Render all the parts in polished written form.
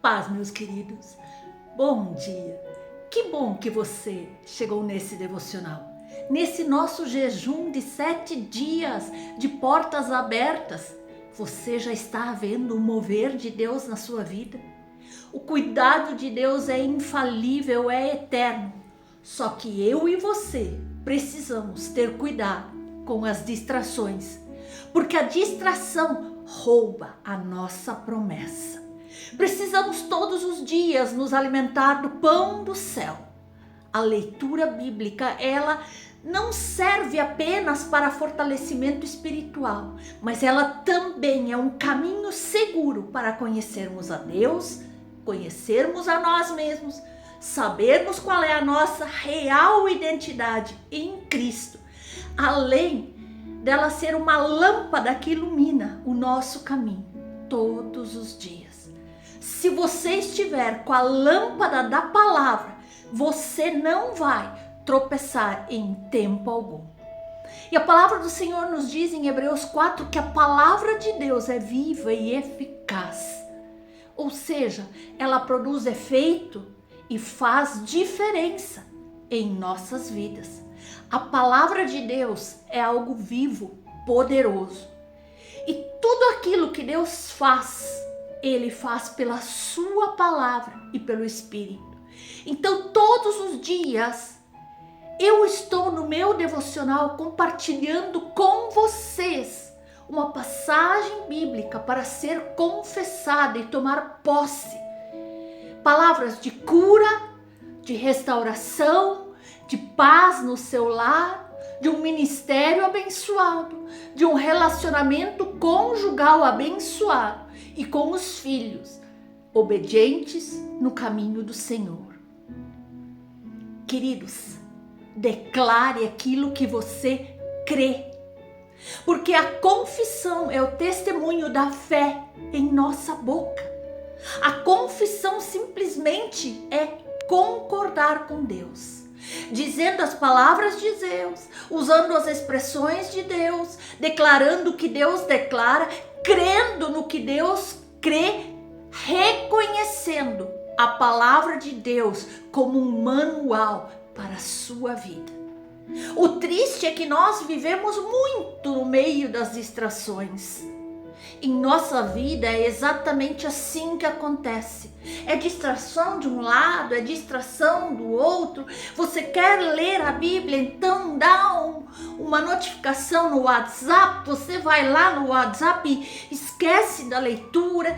paz, meus queridos. Bom dia. Que bom que você chegou nesse devocional. Nesse nosso jejum de 7 dias de portas abertas. Você já está vendo o mover de Deus na sua vida? O cuidado de Deus é infalível, é eterno. Só que eu e você precisamos ter cuidado com as distrações. Porque a distração rouba a nossa promessa. Precisamos todos os dias nos alimentar do pão do céu. A leitura bíblica, ela não serve apenas para fortalecimento espiritual, mas ela também é um caminho seguro para conhecermos a Deus, conhecermos a nós mesmos, sabermos qual é a nossa real identidade em Cristo, além dela ser uma lâmpada que ilumina o nosso caminho todos os dias. Se você estiver com a lâmpada da palavra, você não vai tropeçar em tempo algum. E a palavra do Senhor nos diz em Hebreus 4 que a palavra de Deus é viva e eficaz. Ou seja, ela produz efeito e faz diferença em nossas vidas. A palavra de Deus é algo vivo, poderoso. E tudo aquilo que Deus faz, Ele faz pela sua palavra e pelo Espírito. Então todos os dias eu estou no meu devocional compartilhando com vocês uma passagem bíblica para ser confessada e tomar posse. Palavras de cura, de restauração, de paz no seu lar, de um ministério abençoado, de um relacionamento conjugal abençoado e com os filhos obedientes no caminho do Senhor. Queridos, declare aquilo que você crê, porque a confissão é o testemunho da fé em nossa boca. A confissão simplesmente é concordar com Deus, dizendo as palavras de Deus, usando as expressões de Deus, declarando o que Deus declara, crendo no que Deus crê, reconhecendo a palavra de Deus como um manual para a sua vida. O triste é que nós vivemos muito no meio das distrações. Em nossa vida é exatamente assim que acontece. É distração de um lado, é distração do outro. Você quer ler a Bíblia, então dá uma notificação no WhatsApp. Você vai lá no WhatsApp e esquece da leitura.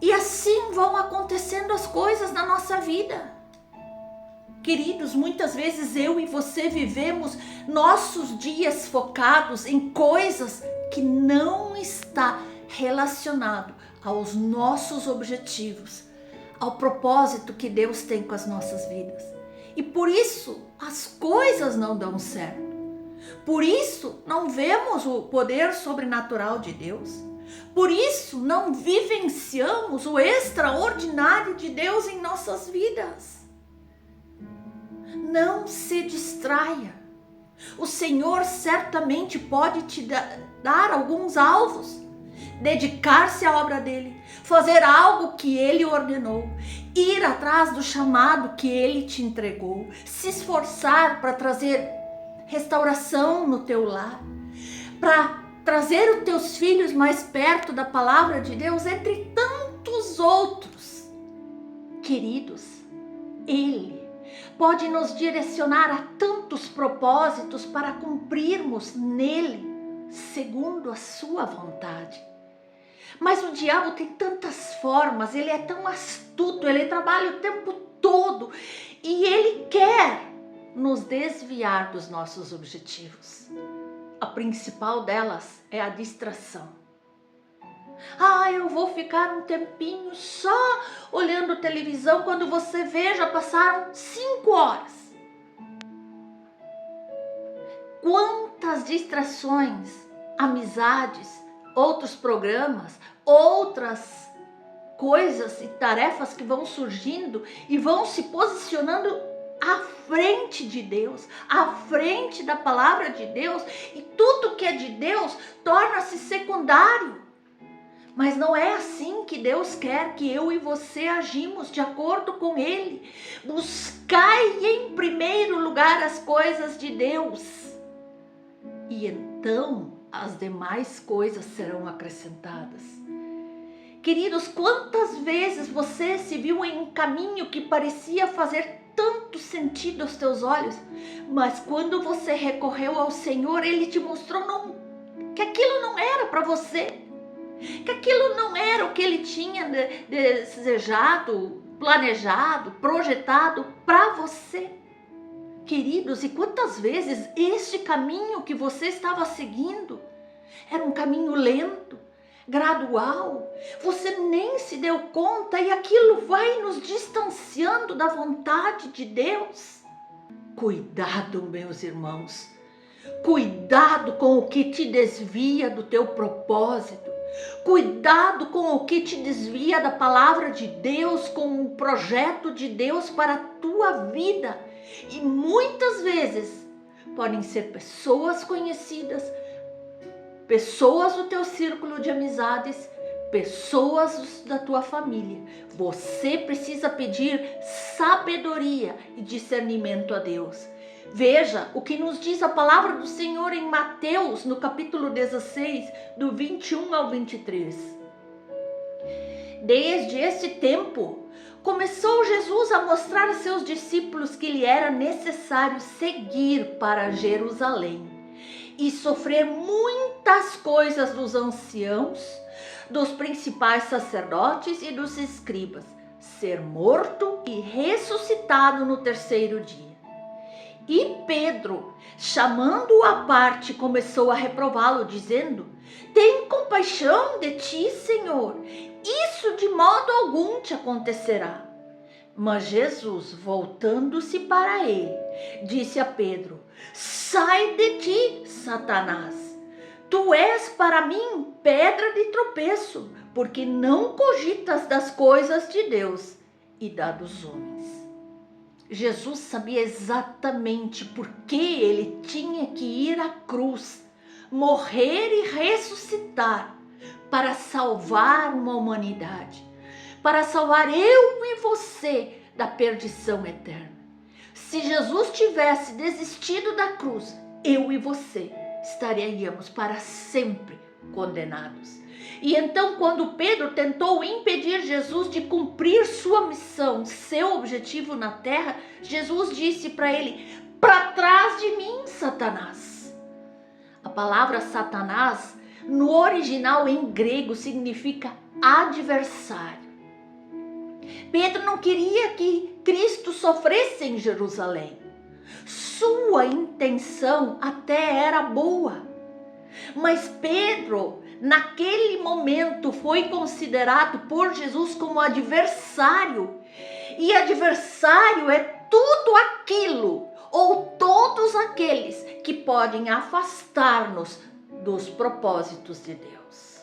E assim vão acontecendo as coisas na nossa vida. Queridos, muitas vezes eu e você vivemos nossos dias focados em coisas que não está relacionado aos nossos objetivos, ao propósito que Deus tem com as nossas vidas. E por isso as coisas não dão certo. Por isso não vemos o poder sobrenatural de Deus. Por isso não vivenciamos o extraordinário de Deus em nossas vidas. Não se distraia. O Senhor certamente pode te dar alguns alvos, dedicar-se à obra dele, fazer algo que ele ordenou, ir atrás do chamado que ele te entregou, se esforçar para trazer restauração no teu lar, para trazer os teus filhos mais perto da palavra de Deus, entre tantos outros. Queridos, ele pode nos direcionar a tantos propósitos para cumprirmos nele, segundo a sua vontade. Mas o diabo tem tantas formas, ele é tão astuto, ele trabalha o tempo todo e ele quer nos desviar dos nossos objetivos. A principal delas é a distração. Eu vou ficar um tempinho só olhando televisão, quando você vê, já passaram 5 horas. Quantas distrações, amizades, outros programas, outras coisas e tarefas que vão surgindo e vão se posicionando à frente de Deus, à frente da palavra de Deus, e tudo que é de Deus torna-se secundário. Mas não é assim que Deus quer que eu e você agimos, de acordo com Ele. Buscai em primeiro lugar as coisas de Deus, e então as demais coisas serão acrescentadas. Queridos, quantas vezes você se viu em um caminho que parecia fazer tanto sentido aos teus olhos, mas quando você recorreu ao Senhor, Ele te mostrou que aquilo não era para você, que aquilo não era o que Ele tinha desejado, planejado, projetado para você. Queridos, e quantas vezes este caminho que você estava seguindo era um caminho lento, gradual, você nem se deu conta e aquilo vai nos distanciando da vontade de Deus. Cuidado, meus irmãos, cuidado com o que te desvia do teu propósito, cuidado com o que te desvia da palavra de Deus, com o projeto de Deus para a tua vida. E muitas vezes podem ser pessoas conhecidas, pessoas do teu círculo de amizades, pessoas da tua família. Você precisa pedir sabedoria e discernimento a Deus. Veja o que nos diz a palavra do Senhor em Mateus, no capítulo 16, do 21 ao 23. Desde esse tempo, começou Jesus a mostrar a seus discípulos que lhe era necessário seguir para Jerusalém e sofrer muitas coisas dos anciãos, dos principais sacerdotes e dos escribas, ser morto e ressuscitado no terceiro dia. E Pedro, chamando-o à parte, começou a reprová-lo, dizendo: tem compaixão de ti, Senhor, isso de modo algum te acontecerá. Mas Jesus, voltando-se para ele, disse a Pedro: sai de ti, Satanás, tu és para mim pedra de tropeço, porque não cogitas das coisas de Deus e da dos homens. Jesus sabia exatamente por que ele tinha que ir à cruz, morrer e ressuscitar para salvar uma humanidade, para salvar eu e você da perdição eterna. Se Jesus tivesse desistido da cruz, eu e você estaríamos para sempre condenados. E então, quando Pedro tentou impedir Jesus de cumprir sua missão, seu objetivo na terra, Jesus disse para ele: para trás de mim, Satanás. A palavra Satanás, no original em grego, significa adversário. Pedro não queria que Cristo sofresse em Jerusalém. Sua intenção até era boa, mas Pedro, naquele momento, foi considerado por Jesus como adversário. E adversário é tudo aquilo ou todos aqueles que podem afastar-nos dos propósitos de Deus.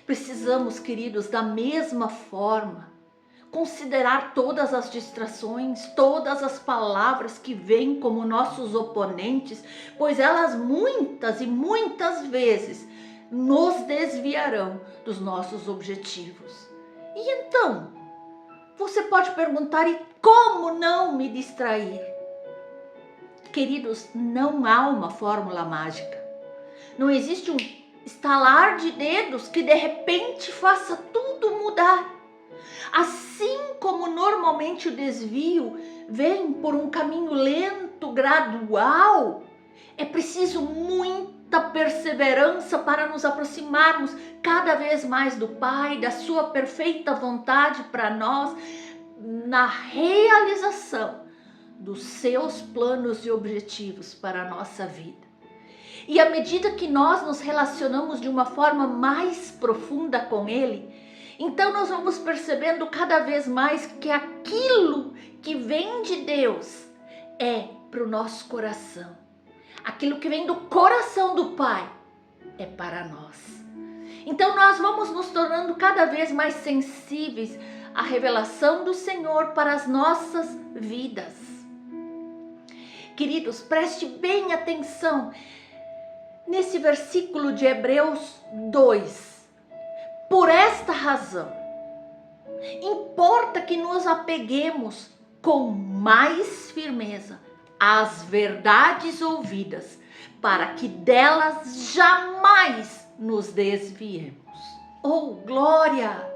Precisamos, queridos, da mesma forma, considerar todas as distrações, todas as palavras que vêm como nossos oponentes, pois elas muitas e muitas vezes nos desviarão dos nossos objetivos. E então, você pode perguntar: e como não me distrair? Queridos, não há uma fórmula mágica. Não existe um estalar de dedos que de repente faça tudo mudar. Assim como normalmente o desvio vem por um caminho lento, gradual, é preciso muita perseverança para nos aproximarmos cada vez mais do Pai, da sua perfeita vontade para nós, na realização dos seus planos e objetivos para a nossa vida. E à medida que nós nos relacionamos de uma forma mais profunda com Ele, então nós vamos percebendo cada vez mais que aquilo que vem de Deus é para o nosso coração. Aquilo que vem do coração do Pai é para nós. Então nós vamos nos tornando cada vez mais sensíveis à revelação do Senhor para as nossas vidas. Queridos, preste bem atenção nesse versículo de Hebreus 2. Por esta razão, importa que nos apeguemos com mais firmeza às verdades ouvidas, para que delas jamais nos desviemos. Oh, glória!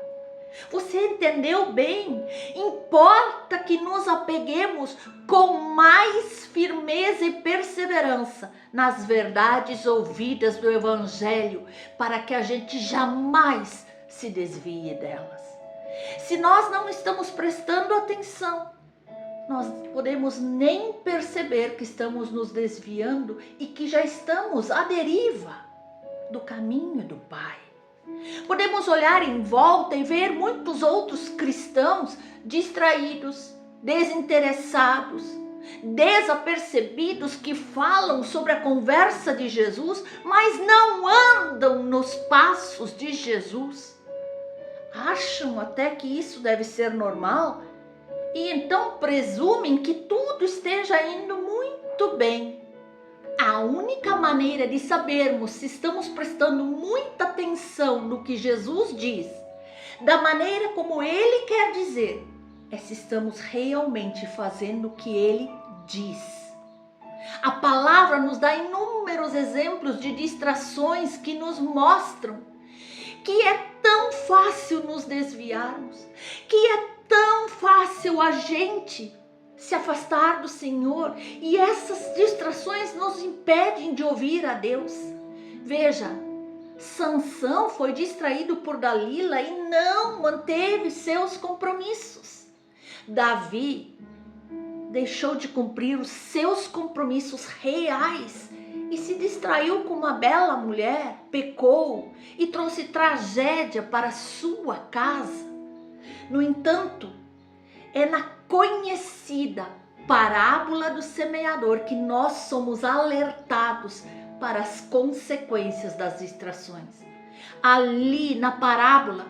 Você entendeu bem? Importa que nos apeguemos com mais firmeza e perseverança nas verdades ouvidas do Evangelho, para que a gente jamais se desvie delas. Se nós não estamos prestando atenção, nós podemos nem perceber que estamos nos desviando e que já estamos à deriva do caminho do Pai. Podemos olhar em volta e ver muitos outros cristãos distraídos, desinteressados, desapercebidos, que falam sobre a conversa de Jesus, mas não andam nos passos de Jesus. Acham até que isso deve ser normal e então presumem que tudo esteja indo muito bem. A única maneira de sabermos se estamos prestando muita atenção no que Jesus diz, da maneira como Ele quer dizer, é se estamos realmente fazendo o que Ele diz. A palavra nos dá inúmeros exemplos de distrações que nos mostram que é tão fácil nos desviarmos, que é tão fácil a gente se afastar do Senhor, e essas distrações nos impedem de ouvir a Deus. Veja, Sansão foi distraído por Dalila e não manteve seus compromissos. Davi deixou de cumprir os seus compromissos reais e se distraiu com uma bela mulher, pecou e trouxe tragédia para sua casa. No entanto, é na conhecida parábola do semeador que nós somos alertados para as consequências das distrações. Ali na parábola,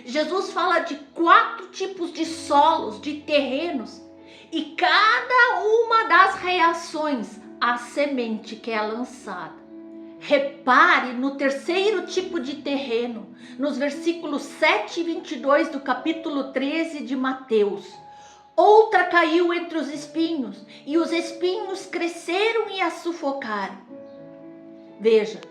Jesus fala de 4 tipos de solos, de terrenos, e cada uma das reações à semente que é lançada. Repare no terceiro tipo de terreno, nos versículos 7 e 22 do capítulo 13 de Mateus. Outra caiu entre os espinhos, e os espinhos cresceram e a sufocaram. Veja,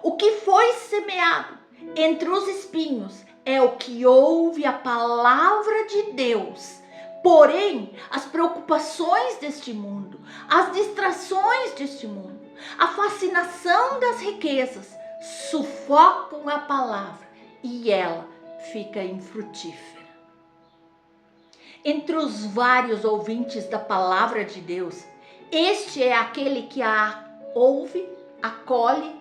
o que foi semeado entre os espinhos é o que ouve a palavra de Deus. Porém, as preocupações deste mundo, as distrações deste mundo, a fascinação das riquezas sufocam a palavra e ela fica infrutífera. Entre os vários ouvintes da palavra de Deus, este é aquele que a ouve, acolhe,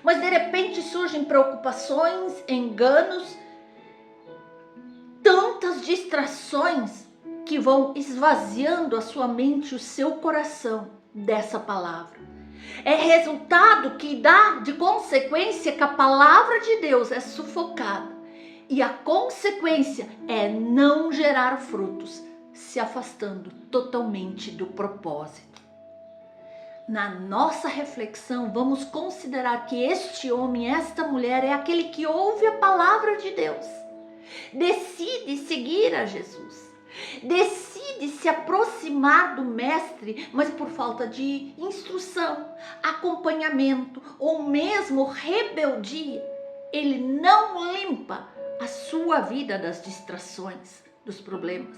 mas de repente surgem preocupações, enganos, tantas distrações que vão esvaziando a sua mente e o seu coração dessa palavra. É resultado que dá de consequência que a palavra de Deus é sufocada. E a consequência é não gerar frutos, se afastando totalmente do propósito. Na nossa reflexão, vamos considerar que este homem, esta mulher, é aquele que ouve a palavra de Deus, decide seguir a Jesus, decide se aproximar do mestre, mas por falta de instrução, acompanhamento ou mesmo rebeldia, ele não limpa a sua vida das distrações, dos problemas.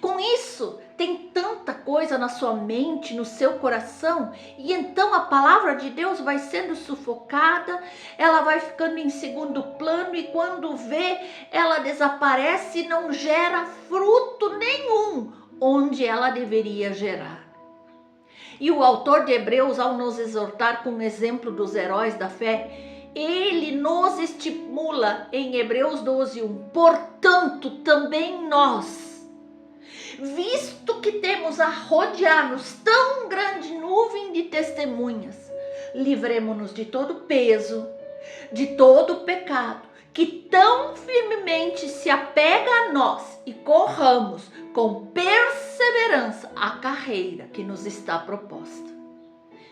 Com isso, tem tanta coisa na sua mente, no seu coração, e então a palavra de Deus vai sendo sufocada, ela vai ficando em segundo plano, e quando vê, ela desaparece e não gera fruto nenhum onde ela deveria gerar. E o autor de Hebreus, ao nos exortar com o exemplo dos heróis da fé, ele nos estimula em Hebreus 12:1. Portanto, também nós, visto que temos a rodear-nos tão grande nuvem de testemunhas, livremo-nos de todo peso, de todo pecado, que tão firmemente se apega a nós, e corramos com perseverança a carreira que nos está proposta.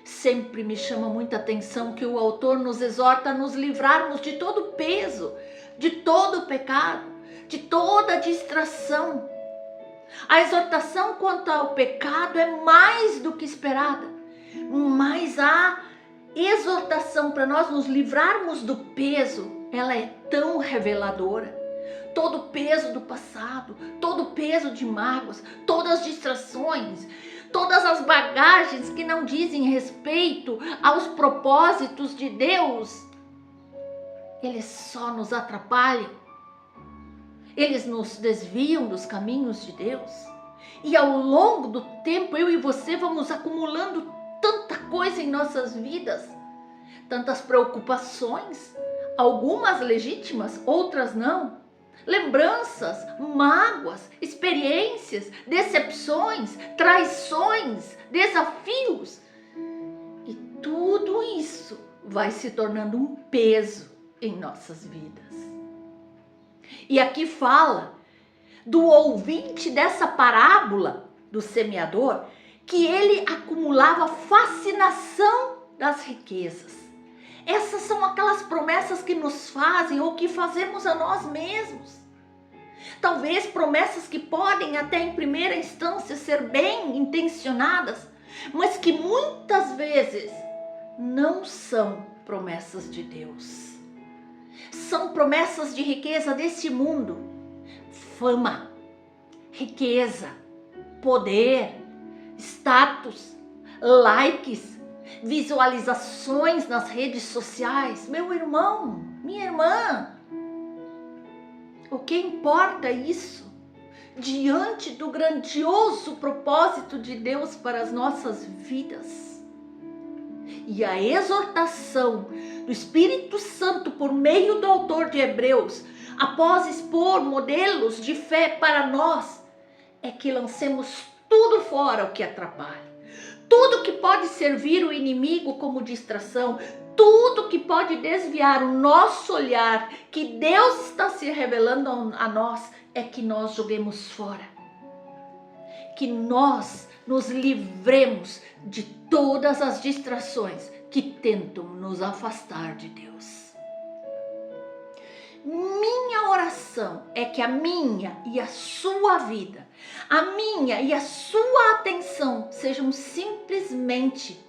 Sempre me chama muita atenção que o autor nos exorta a nos livrarmos de todo peso, de todo o pecado, de toda distração. A exortação quanto ao pecado é mais do que esperada, mas a exortação para nós nos livrarmos do peso, ela é tão reveladora. Todo o peso do passado, todo o peso de mágoas, todas as distrações, todas as bagagens que não dizem respeito aos propósitos de Deus, eles só nos atrapalham. Eles nos desviam dos caminhos de Deus. E ao longo do tempo, eu e você vamos acumulando tanta coisa em nossas vidas, tantas preocupações, algumas legítimas, outras não. Lembranças, mágoas, experiências, decepções, traições, desafios. E tudo isso vai se tornando um peso em nossas vidas. E aqui fala do ouvinte dessa parábola do semeador, que ele acumulava fascinação das riquezas. Essas são aquelas promessas que nos fazem ou que fazemos a nós mesmos. Talvez promessas que podem até em primeira instância ser bem intencionadas, mas que muitas vezes não são promessas de Deus. São promessas de riqueza desse mundo, fama, riqueza, poder, status, likes, visualizações nas redes sociais. Meu irmão, minha irmã, o que importa isso diante do grandioso propósito de Deus para as nossas vidas? E a exortação do Espírito Santo por meio do autor de Hebreus, após expor modelos de fé para nós, é que lancemos tudo fora o que atrapalha. Tudo que pode servir o inimigo como distração, tudo que pode desviar o nosso olhar, que Deus está se revelando a nós, é que nós joguemos fora. Que nós nos livremos de todas as distrações que tentam nos afastar de Deus. Minha oração é que a minha e a sua vida, a minha e a sua atenção sejam simplesmente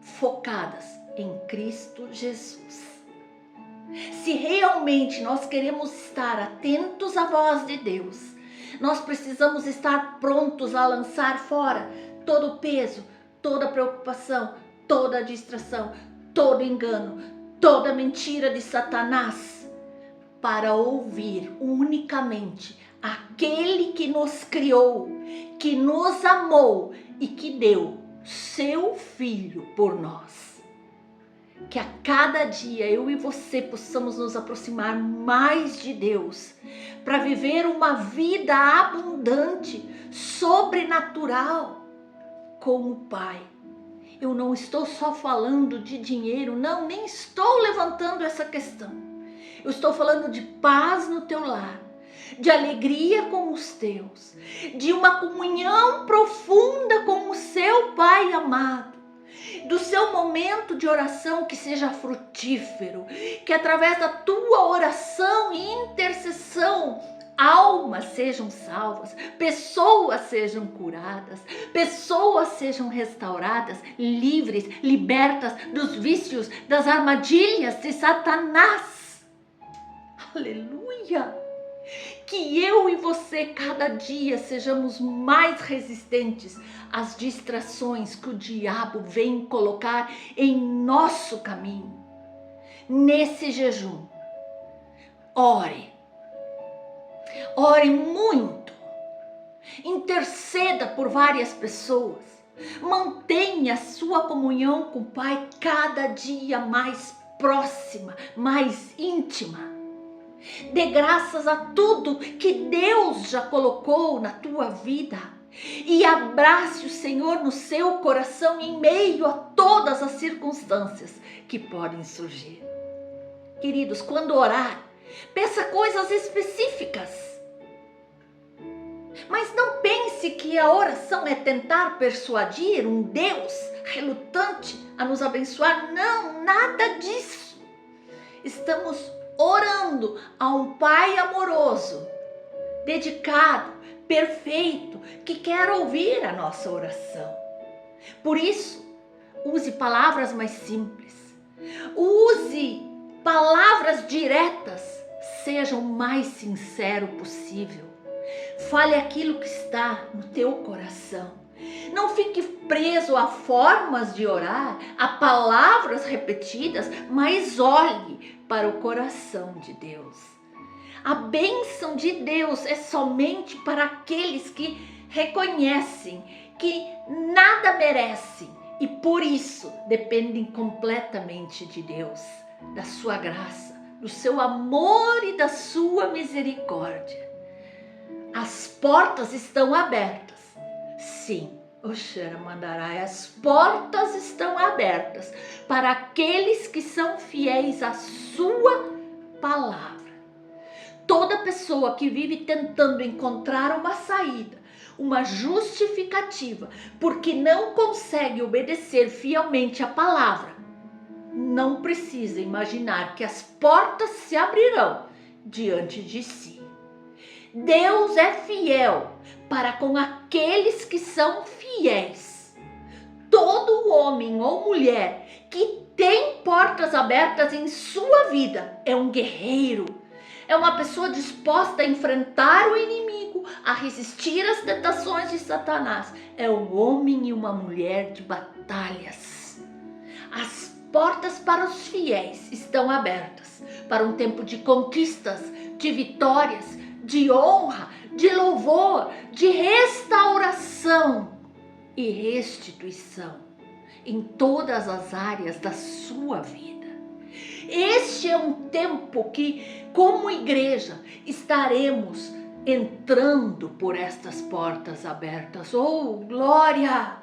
focadas em Cristo Jesus. Se realmente nós queremos estar atentos à voz de Deus, nós precisamos estar prontos a lançar fora todo o peso, toda a preocupação, toda a distração, todo engano, toda mentira de Satanás, para ouvir unicamente aquele que nos criou, que nos amou e que deu seu Filho por nós. Que a cada dia eu e você possamos nos aproximar mais de Deus, para viver uma vida abundante, sobrenatural com o Pai. Eu não estou só falando de dinheiro, não, nem estou levantando essa questão. Eu estou falando de paz no teu lar, de alegria com os teus, de uma comunhão profunda com o seu Pai amado, do seu momento de oração que seja frutífero, que através da tua oração e intercessão, almas sejam salvas, pessoas sejam curadas, pessoas sejam restauradas, livres, libertas dos vícios, das armadilhas de Satanás. Aleluia! Que eu e você cada dia sejamos mais resistentes às distrações que o diabo vem colocar em nosso caminho. Nesse jejum, ore muito, interceda por várias pessoas, mantenha a sua comunhão com o Pai cada dia mais próxima, mais íntima. Dê graças a tudo que Deus já colocou na tua vida e abrace o Senhor no seu coração em meio a todas as circunstâncias que podem surgir. Queridos, quando orar, peça coisas específicas. Mas não pense que a oração é tentar persuadir um Deus relutante a nos abençoar. Não, nada disso. Estamos orando a um Pai amoroso, dedicado, perfeito, que quer ouvir a nossa oração. Por isso, use palavras mais simples, use palavras diretas, seja o mais sincero possível. Fale aquilo que está no teu coração. Não fique preso a formas de orar, a palavras repetidas, mas olhe para o coração de Deus. A bênção de Deus é somente para aqueles que reconhecem que nada merecem e por isso dependem completamente de Deus, da sua graça, do seu amor e da sua misericórdia. As portas estão abertas. Sim, Oxera Mandarai, as portas estão abertas para aqueles que são fiéis à sua palavra. Toda pessoa que vive tentando encontrar uma saída, uma justificativa, porque não consegue obedecer fielmente à palavra, não precisa imaginar que as portas se abrirão diante de si. Deus é fiel para com aqueles que são fiéis. Todo homem ou mulher que tem portas abertas em sua vida é um guerreiro, é uma pessoa disposta a enfrentar o inimigo, a resistir às tentações de Satanás. É um homem e uma mulher de batalhas. As portas para os fiéis estão abertas para um tempo de conquistas, de vitórias, de honra, de louvor, de restauração e restituição em todas as áreas da sua vida. Este é um tempo que, como igreja, estaremos entrando por estas portas abertas. Oh, glória!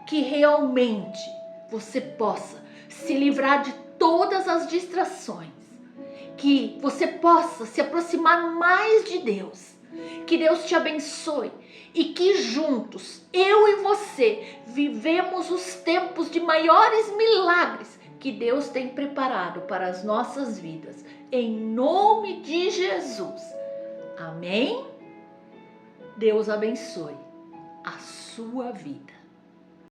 Que realmente você possa se livrar de todas as distrações, que você possa se aproximar mais de Deus, que Deus te abençoe e que juntos, eu e você, vivemos os tempos de maiores milagres que Deus tem preparado para as nossas vidas, em nome de Jesus. Amém? Deus abençoe a sua vida.